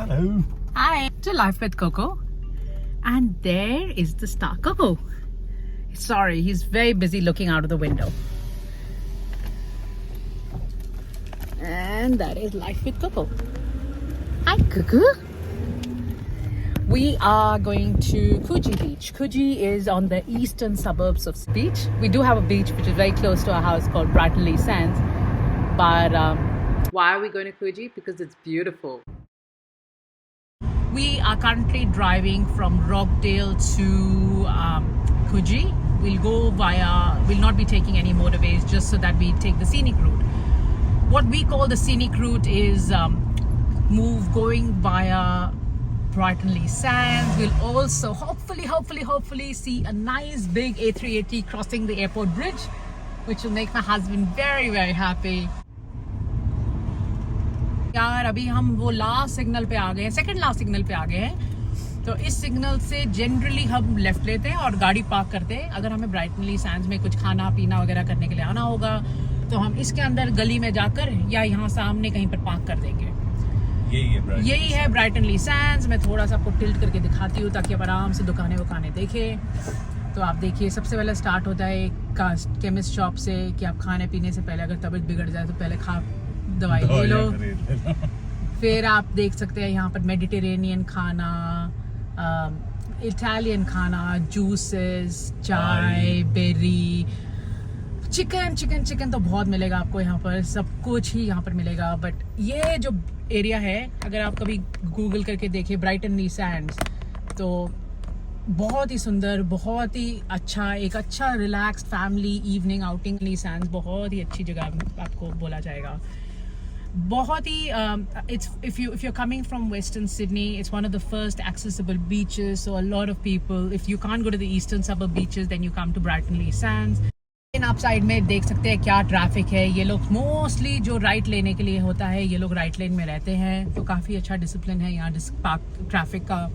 Hello. Hi, to Life with Coco. And there is the star Coco. Sorry, he's very busy looking out of the window. And that is Life with Coco. Hi, Coco. We are going to Coogee Beach. Coogee is on the eastern suburbs of beach. We do have a beach which is very close to our house called Brighton Lee Sands. But why are we going to Coogee? Because it's beautiful. We are currently driving from Rockdale to Coogee. We'll not be taking any motorways just so that we take the scenic route. What we call the scenic route is going via Brighton Lee Sands. We'll also hopefully see a nice big A380 crossing the airport bridge, which will make my husband very, very happy. यार अभी हम वो last signal पे आ गए हैं, second last signal पे आ गए हैं. तो इस सिग्नल से जनरली हम लेफ्ट लेते हैं और गाड़ी पार्क करते हैं. अगर हमें ब्राइटन ली सैंड्स में कुछ खाना पीना वगैरह करने के लिए आना होगा तो हम इसके अंदर गली में जाकर या यहाँ सामने कहीं पर पार्क कर देंगे. यही है ब्राइटन ली सैंड्स. मैं थोड़ा सा आपको टिल्ट करके दिखाती हूँ ताकि आप आराम से दुकानें देखें. तो आप देखिए, सबसे पहले स्टार्ट होता है एक केमिस्ट शॉप से कि आप खाने पीने से पहले अगर तबीयत बिगड़ जाए तो पहले दवाई ले लो. फिर आप देख सकते हैं यहाँ पर मेडिटेरेनियन खाना, इटालियन खाना, जूसेस, चाय, बेरी, चिकन तो बहुत मिलेगा आपको यहाँ पर. सब कुछ ही यहाँ पर मिलेगा. बट ये जो एरिया है, अगर आप कभी गूगल करके देखिए ब्राइटन ली सैंड्स, तो बहुत ही सुंदर, बहुत ही अच्छा, एक अच्छा रिलैक्स्ड फैमिली इवनिंग आउटिंग. ली सैंड्स बहुत ही अच्छी जगह आपको बोला जाएगा. बहुत ही if you're coming from Western Sydney, it's one of the first accessible beaches, so a lot of people, if you can't go to the eastern suburb beaches, then you come to Brighton Lee Sands. आप side में देख सकते हैं क्या traffic है. ये लोग mostly जो राइट लेने के लिए होता है, ये लोग राइट लेन में रहते हैं. तो काफ़ी अच्छा डिसिप्लिन है यहाँ ट्रैफिक का.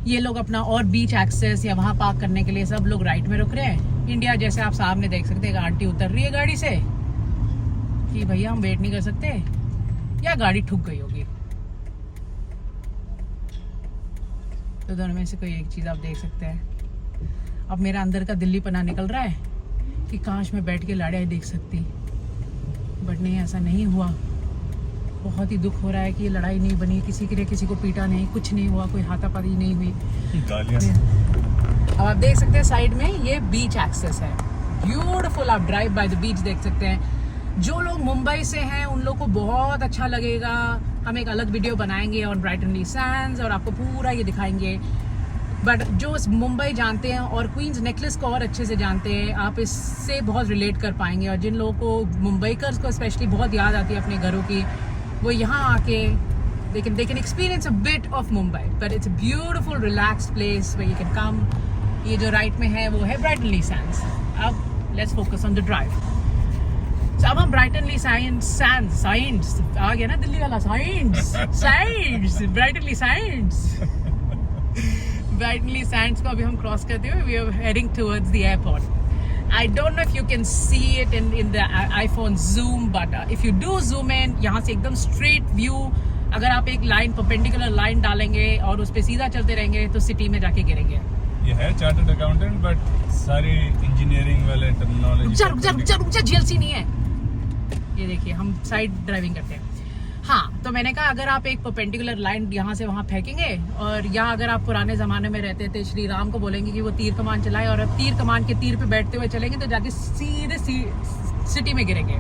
ये लोग अपना और बीच एक्सेस या वहाँ पार्क करने के लिए सब लोग राइट में रुक रहे हैं. इंडिया जैसे आप सामने देख सकते हैं, एक आंटी उतर रही है गाड़ी से कि भैया हम वेट नहीं कर सकते, या गाड़ी ठुक गई होगी. तो दोनों में से कोई एक चीज़ आप देख सकते हैं. अब मेरा अंदर का दिल्ली पना निकल रहा है कि काश मैं बैठ के लाड़ियाँ देख सकती, बट नहीं, ऐसा नहीं हुआ. बहुत ही दुख हो रहा है कि ये लड़ाई नहीं बनी, किसी के लिए किसी को पीटा नहीं, कुछ नहीं हुआ, कोई हाथापाई नहीं हुई. अब आप देख सकते हैं साइड में ये बीच एक्सेस है. ब्यूटीफुल. आप ड्राइव बाय द बीच देख सकते हैं. जो लोग मुंबई से हैं उन लोग को बहुत अच्छा लगेगा. हम एक अलग वीडियो बनाएंगे ऑन ब्राइटन ली सैंड्स और आपको पूरा ये दिखाएंगे. बट जो मुंबई जानते हैं और क्वींस नेकलेस को और अच्छे से जानते हैं, आप इससे बहुत रिलेट कर पाएंगे. और जिन लोगों को मुंबईकर्स को स्पेशली बहुत याद आती है अपने घरों की, वो यहाँ आके they can experience a bit of Mumbai, but it's a beautiful relaxed place where you can come. ये जो राइट में है वो है ब्राइटन ली सैंड्स. अब let's focus on the drive. तो अब हम ब्राइटन ली सैंड्स आ गया ना दिल्ली वाला साइंस ब्राइटन ली सैंड्स को अभी हम क्रॉस करते हुए we are heading towards the airport. I don't know if you can see it in the iPhone zoom, but if you do zoom in, यहाँ से एकदम straight view. अगर आप एक लाइन परपेंडिकुलर लाइन डालेंगे और उस पर सीधा चलते रहेंगे तो सिटी में जाके गिरेंगे. ये है चार्टर्ड अकाउंटेंट, बट सारी इंजीनियरिंग वाले टर्मिनोलॉजी. रुक जा GLC नहीं है. ये देखिए, हम साइड ड्राइविंग करते हैं. हाँ, तो मैंने कहा अगर आप एक परपेंडिकुलर लाइन यहाँ से वहाँ फेंकेंगे, और यहाँ अगर आप पुराने ज़माने में रहते थे, श्री राम को बोलेंगे कि वो तीर कमान चलाए, और अब तीर कमान के तीर पे बैठते हुए चलेंगे तो जाके सीधे सिटी में गिरेंगे.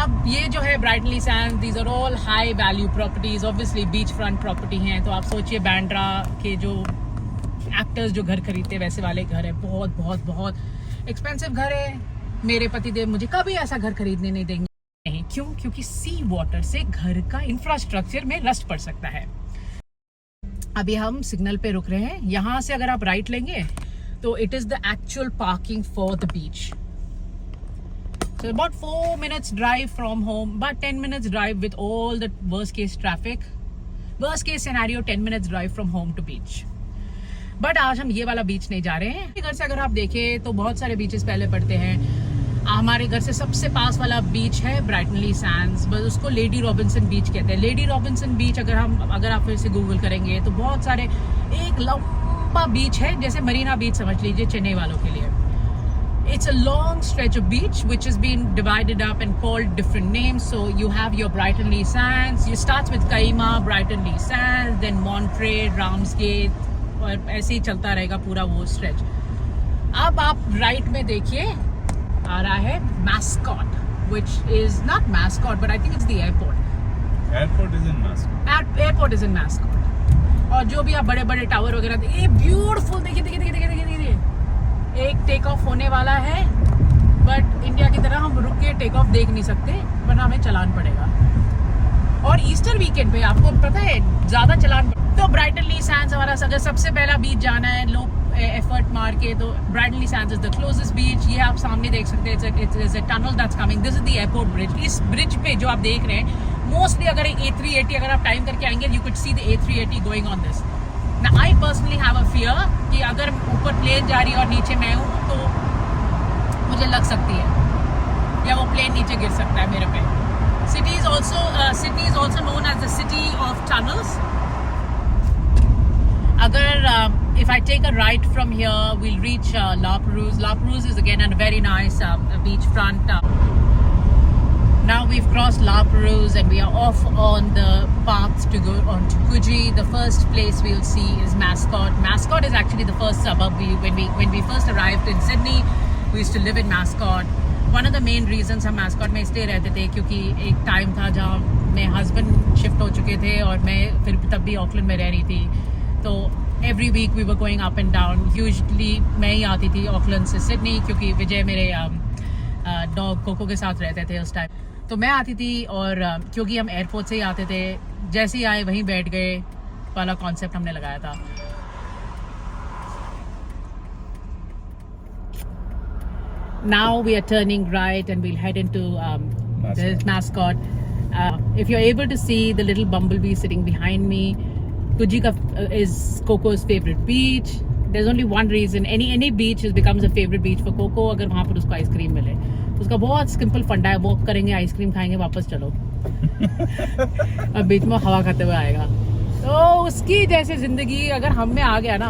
अब ये जो है Brighton Le Sands, these are all high value properties, obviously beach front property हैं. तो आप सोचिए बांद्रा के जो एक्टर्स जो घर खरीदते वैसे वाले घर है. बहुत बहुत बहुत एक्सपेंसिव घर है. मेरे पतिदेव मुझे कभी ऐसा घर खरीदने नहीं देंगे. नहीं, क्यों? क्योंकि सी वाटर से घर का इंफ्रास्ट्रक्चर में रस्ट पड़ सकता है. अभी हम सिग्नल पे रुक रहे हैं. यहाँ से अगर आप राइट लेंगे तो it is the actual parking for the beach. So about 4 minutes drive from home, about 10 minutes drive with all the worst case traffic. Worst case scenario 10 minutes drive from home to beach. But आज हम ये वाला बीच नहीं जा रहे हैं. इधर से अगर आप देखें तो बहुत सारे बीचेस पहले पड़ते हैं. हमारे घर से सबसे पास वाला बीच है ब्राइटन ली सैंड्स, बस उसको लेडी रॉबिन्सन बीच कहते हैं। लेडी रॉबिन्सन बीच अगर आप फिर से गूगल करेंगे तो बहुत सारे, एक लंबा बीच है, जैसे मरीना बीच समझ लीजिए चेन्नई वालों के लिए। It's a long stretch of beach which has been divided up and called different names. So you have your Brighton Lee Sands. You start with Kaima, Brighton Lee Sands, then Monterey, Ramsgate, और ऐसे ही चलता रहेगा पूरा वो stretch. अब आप right में देखिए आ रहा है Mascot, which is not Mascot, but I think it's the airport. Airport is in Mascot. Airport is in Mascot. और जो भी आप बड़े बड़े टावर वगैरह, ये ब्यूटीफुल देखिए, एक टेक ऑफ होने वाला है, बट इंडिया की तरह हम रुक के टेक ऑफ देख नहीं सकते वरना हमें चलान पड़ेगा। और ईस्टर वीकेंड पे आपको पता है ज्यादा चलान। तो ब्राइटन ली सैंड्स हमारा अगर सबसे पहला बीच जाना है लोग एफर्ट मार के, तो Brighton Le Sands is the closest beach. ये आप सामने देख सकते हैं, it's a tunnel that's coming, this is the airport bridge. इस ब्रिज पे जो आप देख रहे हैं मोस्टली अगर A380 अगर आप टाइम करके आएंगे, you could see the A380 going on this. Now, I personally have a fear कि अगर ऊपर प्लेन जा रही है और नीचे मैं हूँ तो मुझे लग सकती है, या वो प्लेन नीचे गिर सकता है मेरे पे। Sydney is also known as the city of tunnels. अगर if I take a right from here, we'll reach La Perouse. La Perouse is again a very nice beachfront. Now we've crossed La Perouse and we are off on the path to go on to Coogee. The first place we'll see is Mascot. Mascot is actually the first suburb. When we first arrived in Sydney, we used to live in Mascot. One of the main reasons हम Mascot में stay रहते थे क्योंकि एक time था जहाँ मेरे husband shift हो चुके थे और मैं फिर तब भी ऑकलैंड में रह रही थी। तो every week we were going up and down. Usually मैं ही आती थी ऑकलैंड से सिडनी क्योंकि विजय मेरे डॉग कोको के साथ रहते थे उस टाइम। तो मैं आती थी और क्योंकि हम एयरपोर्ट से ही आते थे, जैसे ही आए वहीं बैठ गए वाला कॉन्सेप्ट हमने लगाया था। Now we are turning right and we'll head into the Mascot. If you're able to see the little bumblebee sitting behind me, Coogee is Coco's favorite beach. There's only one reason any beach becomes a favorite beach for Coco अगर वहाँ पर उसको ice cream मिले। उसका बहुत simple फंडा है, walk करेंगे, आइसक्रीम खाएंगे, वापस चलो। अब बीच में हवा खाते हुए आएगा। तो उसकी जैसे जिंदगी अगर हम में आ गया ना,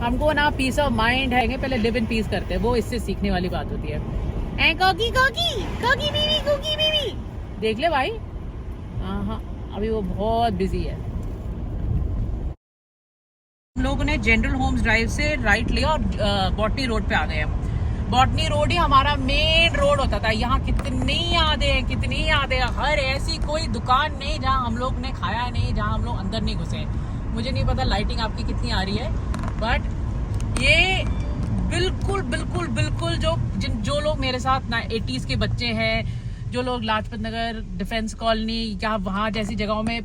हमको ना पीस ऑफ माइंड है, पहले लिव इन पीस करते हैं, वो इससे सीखने वाली बात होती है। कोकी कोकी कोकी बीवी कोकी बीवी देख ले भाई। हाँ, अभी वो बहुत बिजी है। हम लोगों ने जनरल होम्स ड्राइव से राइट लिया और बॉटनी रोड पे आ गए हम। बॉटनी रोड ही हमारा मेन रोड होता था। यहाँ कितनी यादें, हर ऐसी कोई दुकान नहीं जहाँ हम लोग ने खाया नहीं, जहाँ हम लोग अंदर नहीं घुसे। मुझे नहीं पता लाइटिंग आपकी कितनी आ रही है, बट ये बिल्कुल जो लोग मेरे साथ 80s के बच्चे हैं, जो लोग लाजपत नगर, डिफेंस कॉलोनी या वहाँ जैसी जगहों में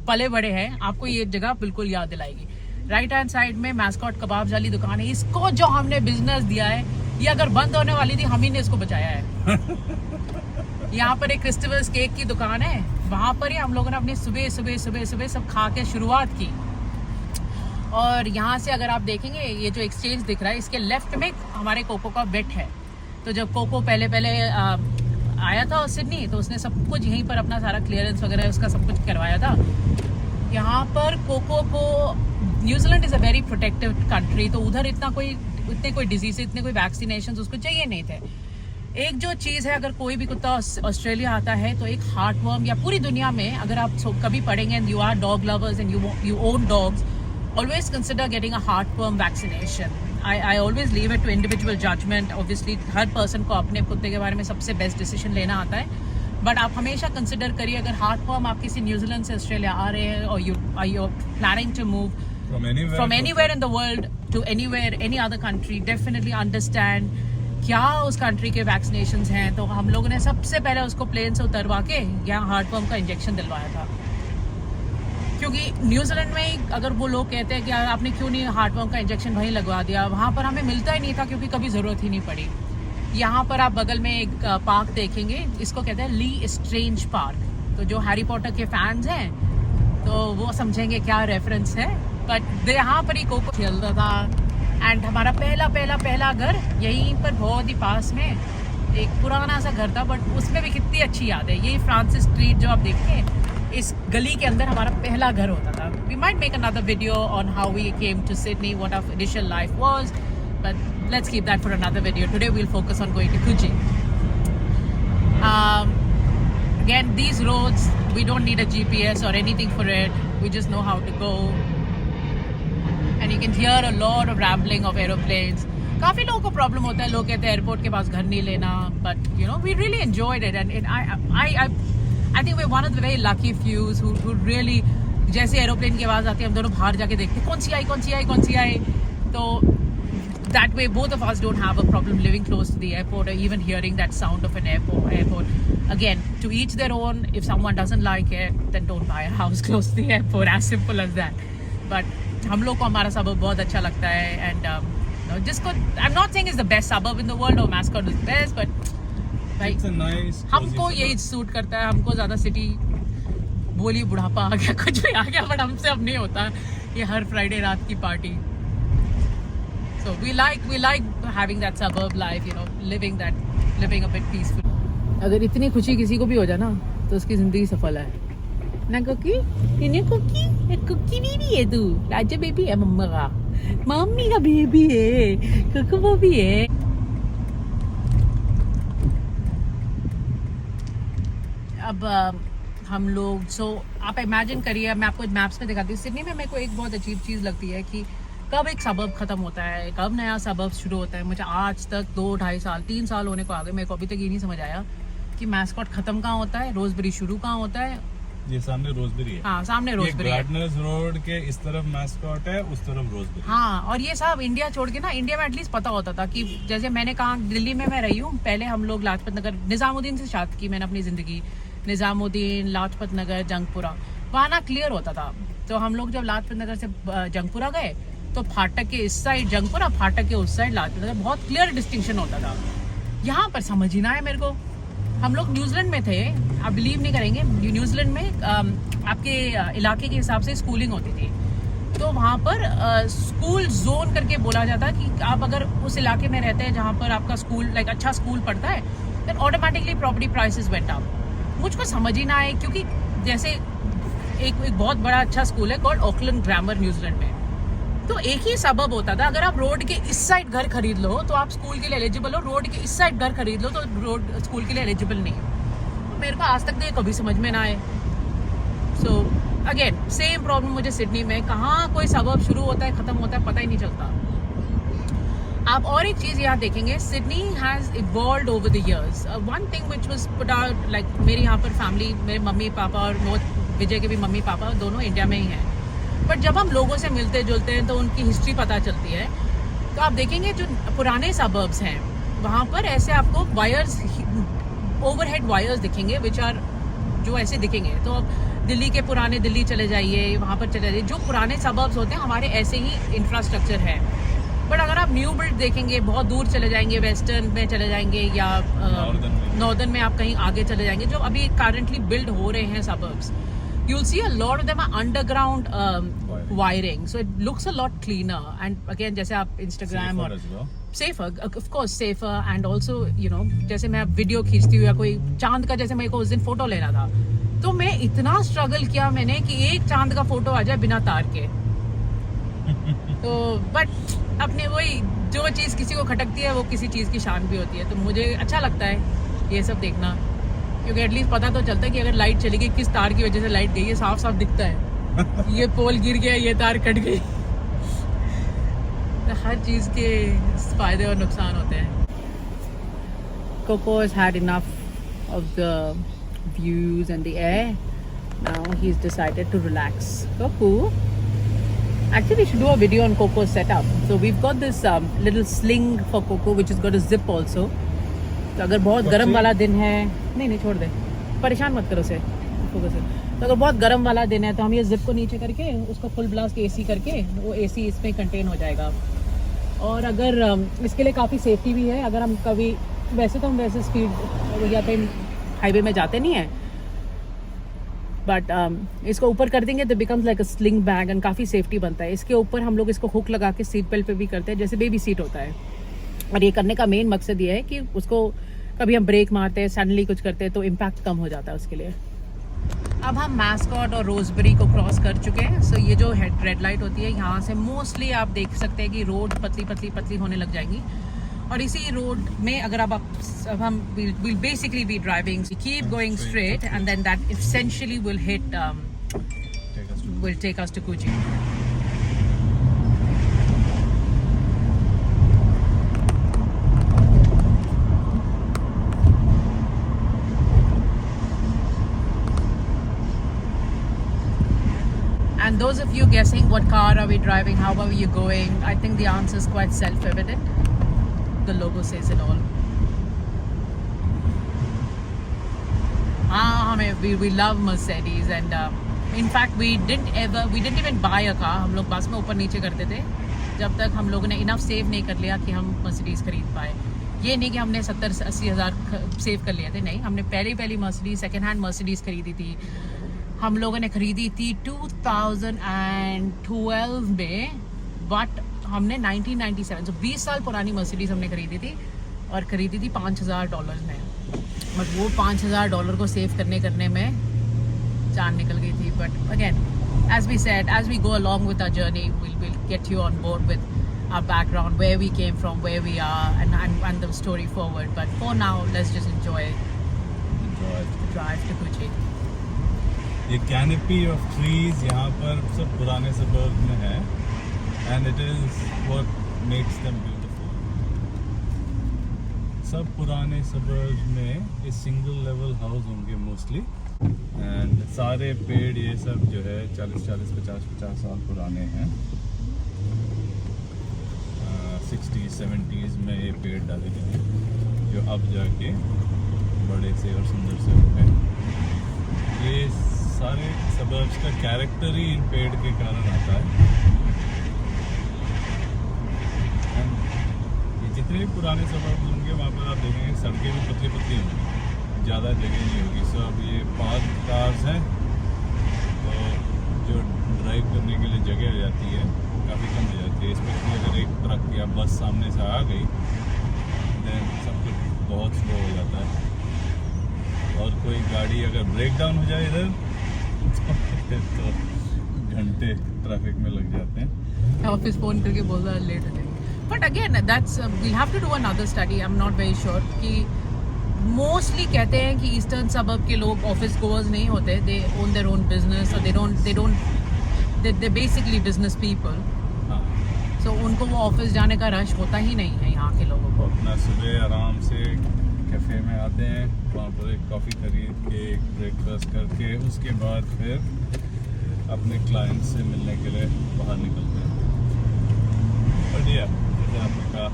पले बड़े हैं, आपको ये जगह बिल्कुल याद दिलाएगी। राइट हैंड साइड में मैस्कॉट कबाब वाली दुकान है। इसको जो हमने बिजनेस दिया है, ये अगर बंद होने वाली थी, हम ही ने इसको बचाया है। यहाँ पर एक क्रिस्टबल्स केक की दुकान है, वहां पर ही हम लोगों ने अपनी सुबह सब खा के शुरुआत की। और यहाँ से अगर आप देखेंगे, ये जो एक्सचेंज दिख रहा है, इसके लेफ्ट में हमारे कोको का बेट है। तो जब कोको पहले आया था सिडनी, तो उसने सब कुछ यहीं पर अपना सारा क्लियरेंस वगैरह उसका सब कुछ करवाया था। यहाँ पर कोको को, New Zealand is a very protective country, तो उधर इतने कोई डिजीज, इतने कोई वैक्सीनेशन उसको चाहिए नहीं थे। एक जो चीज़ है, अगर कोई भी कुत्ता ऑस्ट्रेलिया आता है तो एक हार्टवर्म, या पूरी दुनिया में अगर आप कभी पढ़ेंगे and you are dog lovers and you own dogs, always consider getting a heartworm vaccination. I always leave it to individual judgement. Obviously हर पर्सन को अपने कुत्ते के बारे में सबसे बेस्ट डिसीजन लेना आता है, बट आप हमेशा कंसिडर करिए, अगर हार्टवर्म आप किसी न्यूजीलैंड से ऑस्ट्रेलिया आ रहे हैं और you planning to move from anywhere in the world to anywhere, any other country, definitely understand क्या उस कंट्री के वैक्सीनेशंस हैं। तो हम लोगों ने सबसे पहले उसको प्लेन से उतरवा के यहाँ हार्टवर्म का इंजेक्शन दिलवाया था, क्योंकि न्यूजीलैंड में अगर वो लोग कहते हैं कि आपने क्यों नहीं हार्टवर्म का इंजेक्शन वहीं लगवा दिया, वहाँ पर हमें मिलता ही नहीं था क्योंकि कभी ज़रूरत ही नहीं पड़ी। यहाँ पर आप बगल में एक पार्क देखेंगे, इसको कहते हैं ली स्ट्रेंज पार्क। तो जो हैरी पॉटर के फैंस हैं तो वो समझेंगे क्या रेफरेंस है, बट यहाँ पर ही कोको खेलता था। एंड हमारा पहला घर यहीं पर बहुत ही पास में एक पुराना सा घर था, बट उसमें भी कितनी अच्छी याद है। ये फ्रांसिस स्ट्रीट जो आप देखते हैं, इस गली के अंदर हमारा पहला घर होता था। We might make another video on how we came to Sydney, what our initial life was, but let's keep that for another video. Today we will focus on going to Coogee. Again, these roads, we don't need a GPS or anything for it. We just know how to go. And you can hear a lot of rambling of aeroplanes. काफ़ी लोगों को problem होता है, लोग कहते हैं airport के पास घर नहीं लेना, but you know, we really enjoyed it. And I think we're one of the very lucky fews who really, जैसे एरोप्लेन की आवाज़ आती है हम दोनों बाहर जाके देखते हैं कौन सी आई कौन सी आई कौन सी आई। तो that way both of us don't have a problem living close to the airport or even hearing that sound of an airport. Again, to each their own. If someone doesn't like it, then don't buy a house close to the airport. As simple as that. But हम लोग को हमारा suburb बहुत अच्छा लगता है, and जिसको I'm not saying it's the best suburb in the world or Mascot is the best, but भाई It's a nice, cozy हमको यही suburb. सूट करता है। हमको ज़्यादा सिटी, बोली बुढ़ापा आ गया कुछ भी आ गया, बट हमसे अब नहीं होता ये हर फ्राइडे रात की party. So we like having that suburb life, you know, living a bit peaceful. अगर इतनी खुशी किसी को भी हो जाए ना, तो उसकी जिंदगी सफल है ना। कुकी बेबी है तू, राजा बेबी है मम्मा का, मम्मी का बेबी है, कुकू बेबी है। अब हम लोग आप इमेजिन करिए, मैं आपको मैप्स में दिखाती हूँ। सिडनी में मेरे को एक बहुत अजीब चीज़ लगती है कि कब एक सबब खत्म होता है, कब नया सबब शुरू होता है। मुझे आज तक 2-2.5 साल 3 साल होने को आ गए, मेरे को अभी तक ये नहीं समझ आया कि मैस्कॉट खत्म कहाँ होता है, रोजबेरी शुरू कहाँ होता है। ये सामने रोजबेरी है। हाँ, सामने रोजबेरी है। गार्डनर्स रोड के इस तरफ मैस्कॉट है, उस तरफ रोजबेरी। हाँ, और ये सब इंडिया छोड़ के ना, इंडिया में एटलीस्ट पता होता था कि जैसे मैंने कहा दिल्ली में मैं रही हूँ, पहले हम लोग लाजपत नगर, निजामुद्दीन से शादी की मैंने अपनी जिंदगी, निजामुद्दीन, लाजपत नगर, जंगपुरा, वहाँ ना क्लियर होता था। तो हम लोग जब लाजपत नगर से जंगपुरा गए, तो फाटक के इस साइड जंगपुरा, फाटक के उस साइड लाजपत नगर, बहुत क्लियर डिस्टिंक्शन होता था। यहाँ पर समझ ही ना है मेरे को। हम लोग न्यूजीलैंड में थे, आप बिलीव नहीं करेंगे, न्यूजीलैंड में आपके इलाके के हिसाब से स्कूलिंग होती थी। तो वहाँ पर स्कूल जोन करके बोला जाता कि आप अगर उस इलाके में रहते हैं जहाँ पर आपका स्कूल लाइक अच्छा स्कूल पढ़ता है, then automatically property prices went up. मुझको समझ ही ना आए, क्योंकि जैसे एक बहुत बड़ा अच्छा स्कूल है कॉल्ड ऑकलैंड ग्रामर न्यूजीलैंड में, तो एक ही सबब होता था। अगर आप रोड के इस साइड घर खरीद लो तो आप स्कूल के लिए एलिजिबल हो, रोड के इस साइड घर खरीद लो तो रोड स्कूल के लिए एलिजिबल नहीं हो। मेरे को आज तक तो ये कभी समझ में ना आए। सो अगेन सेम प्रॉब्लम मुझे सिडनी में, कहाँ कोई सबब शुरू होता है खत्म होता है पता ही नहीं चलता। आप और एक चीज़ यहाँ देखेंगे, Sydney has evolved over the years. One thing which was put out, like मेरे यहाँ पर फैमिली, मेरे मम्मी पापा और विजय के भी मम्मी पापा दोनों इंडिया में ही हैं, बट जब हम लोगों से मिलते जुलते हैं तो उनकी हिस्ट्री पता चलती है। तो आप देखेंगे जो पुराने सबर्ब्स हैं वहाँ पर ऐसे आपको वायर्स, ओवरहेड वायर्स दिखेंगे, विच आर जो ऐसे दिखेंगे। तो अब दिल्ली के पुराने दिल्ली चले जाइए, वहाँ पर चले जाइए, जो पुराने सबर्ब्स होते हैं हमारे ऐसे ही इंफ्रास्ट्रक्चर है। बट अगर आप न्यू बिल्ड देखेंगे, बहुत दूर चले जाएंगे, वेस्टर्न में चले जाएंगे या नॉर्दर्न में आप कहीं आगे चले जाएंगे, जो अभी करंटली बिल्ड हो रहे हैं suburbs, you'll see a lot of them are underground wiring, so it looks a lot cleaner. And again, जैसे आप Instagram और safer, of course safer, and also you know, जैसे मैं वीडियो खींचती हूँ या कोई चांद का, जैसे मेरे को उस दिन फोटो लेना था, तो मैं इतना स्ट्रगल किया मैंने कि एक चांद का फोटो आ जाए बिना तार के। तो बट अपने वही, जो चीज़ किसी को खटकती है वो किसी चीज़ की शान भी होती है। तो मुझे अच्छा लगता है ये सब देखना, क्योंकि एटलीस्ट पता तो चलता है कि अगर लाइट चली गई, किस तार की वजह से लाइट गई है, साफ साफ दिखता है। ये पोल गिर गया, ये तार कट गई। तो हर चीज़ के फायदे और नुकसान होते हैं। Coco has had enough of the views and the air. Now he's decided to relax. Coco, actually we should do a video on Coco's setup. So we've got this little sling for Coco, which has got a zip also. तो अगर बहुत गर्म वाला दिन है, नहीं छोड़ दे, परेशान मत करो उसे, फोकस है। तो अगर बहुत गर्म वाला दिन है तो हम ये जिप को नीचे करके उसको फुल ब्लास्ट एसी करके वो एसी इसमें कंटेन हो जाएगा। और अगर इसके लिए काफ़ी सेफ्टी भी है, अगर हम कभी, वैसे तो हम वैसे स्पीड या कहीं हाईवे में जाते नहीं हैं, बट इसको ऊपर कर देंगे तो becomes like a sling bag and काफ़ी सेफ्टी बनता है। इसके ऊपर हम लोग इसको हुक लगा के सीट बेल्ट पे भी करते हैं, जैसे बेबी सीट होता है। और ये करने का मेन मकसद ये है कि उसको कभी हम ब्रेक मारते हैं, सडनली कुछ करते हैं तो इम्पैक्ट कम हो जाता है उसके लिए। अब हम मैस्कॉट और रोजबेरी को क्रॉस कर चुके हैं। सो ये जो रेड लाइट होती है, यहाँ से मोस्टली आप देख सकते हैं कि रोड पतली पतली पतली होने लग जाएंगी। और इसी रोड में अगर अब हम will basically be driving, keep going straight and then that essentially will hit will take us to Kochi. And those of you guessing what car are we driving, how are you going, I think the answer is quite self-evident. The logo says it all. We love Mercedes and in fact we didn't even buy a car. हम लोग बस में ऊपर नीचे करते थे जब तक हम लोगों ने इनफ सेव नहीं कर लिया कि हम मर्सिडीज खरीद पाए। ये नहीं कि हमने 70-80 हज़ार सेव कर लिए थे, नहीं, हमने पहली मर्सिडीज सेकेंड हैंड मर्सिडीज खरीदी थी। हम लोगों ने खरीदी थी 2012 में, बट हमने 1997 जो 20 साल पुरानी मर्सिडीज हमने खरीदी थी और खरीदी थी $5,000 में। बट वो $5,000 को सेव करने में जान निकल गई थी। But again as we said, as we go along with our journey, we'll get you on board with our background, where we came from, where we are, and the story forward. But for now, let's just enjoy the drive to Kochi. ये canopy of trees यहाँ पर सब पुराने suburb में है, and it is what makes them beautiful. सब पुराने suburb में ये सिंगल लेवल हाउस होंगे मोस्टली, एंड सारे पेड़ ये सब जो है 40-40, 50-50 साल पुराने हैं। 60s 70s में ये पेड़ डाले गए हैं जो अब जाके बड़े से और सुंदर से हो गए। ये सारे सबर्ब्स का कैरेक्टर ही इन पेड़ के कारण आता है। And ये जितने भी पुराने सबर्ब्स होंगे वहाँ पर आप देखेंगे सड़कें भी पतली पतली होंगी, ज़्यादा जगह नहीं होगी। सो अब ये पार्क कार्स हैं तो जो ड्राइव करने के लिए जगह हो जाती है काफ़ी कम हो जाती है, स्पेशली अगर एक ट्रक या बस सामने से आ गई देन सब कुछ बहुत स्लो हो जाता है। और कोई गाड़ी अगर ब्रेक डाउन हो जाए इधर तो घंटे ट्रैफिक में लग जाते हैं। ऑफिस फोन करके बोल रहा है लेट हो जाएंगे। But again that's we have to do another study. I am not very sure कि मोस्टली कहते हैं कि ईस्टर्न सबर्ब के लोग ऑफिस गोअर्स नहीं होते, दे ओन देयर ओन बिजनेस और दे बेसिकली बिजनेस पीपल। सो उनको वो ऑफिस जाने का रश होता ही नहीं है यहाँ के लोगों को। अपना सुबह आराम से कैफ़े में आते हैं, वहाँ पर एक कॉफ़ी खरीद के ब्रेकफास्ट करके उसके बाद फिर अपने क्लाइंट से मिलने के लिए बाहर निकलते हैं। बढ़िया, जैसे आपने कहा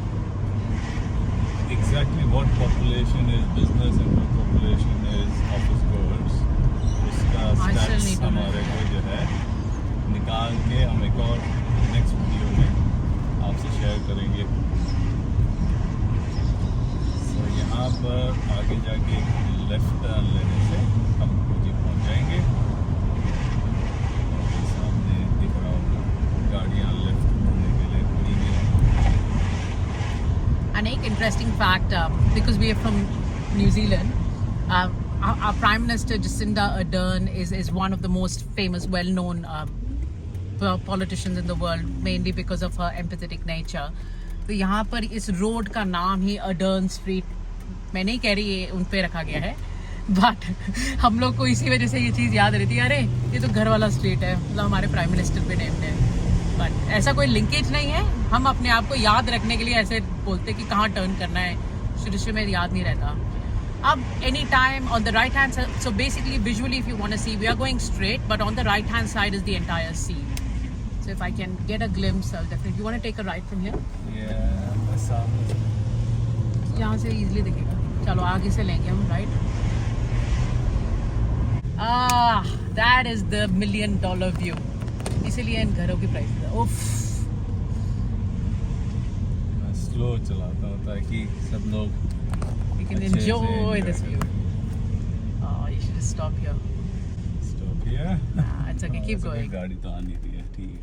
exactly what population is business and what population is office goers, उसका स्टैट्स हमारे को जो है निकाल के हम एक और नेक्स्ट वीडियो में आपसे शेयर करेंगे। यहाँ पर आगे जाके लेफ्ट टर्न लेने से हम कोची पहुँच जाएंगे। सामने दिख रहा होगा गाड़ियाँ लेफ्ट मुड़ने के लिए खड़ी हैं। And एक interesting fact, because we are from New Zealand, our Prime Minister Jacinda Ardern is one of the most famous, well-known politicians in the world, mainly because of her empathetic nature. तो यहाँ पर इस road का नाम ही Ardern street, मैं नहीं कह रही ये उन पे रखा गया है, बट हम लोग को इसी वजह से ये चीज़ याद रहती है, अरे ये तो घर वाला स्ट्रीट है, मतलब हमारे प्राइम मिनिस्टर पे नेम्ड है। बट ऐसा कोई लिंकेज नहीं है, हम अपने आप को याद रखने के लिए ऐसे बोलते कि कहाँ टर्न करना है, शुरू में याद नहीं रहता। अब any time on the right hand, so basically visually if you want to see we are going straight, but on the right hand side is the entire sea. So if I can get a glimpse, I'll definitely. You want to take a ride from here? Yeah, यहाँ से easily दिखेगा। चलो आगे से लेंगे हम right. That is the $1 million view. इसीलिए इन घरों की प्राइस है। उफ। मैं स्लो चलाता हूँ ताकि सब लोग You can enjoy this view. Oh, you should just stop here. Stop here. Nah, it's okay. Keep going. गाड़ी तो आ नहीं रही है, ठीक है।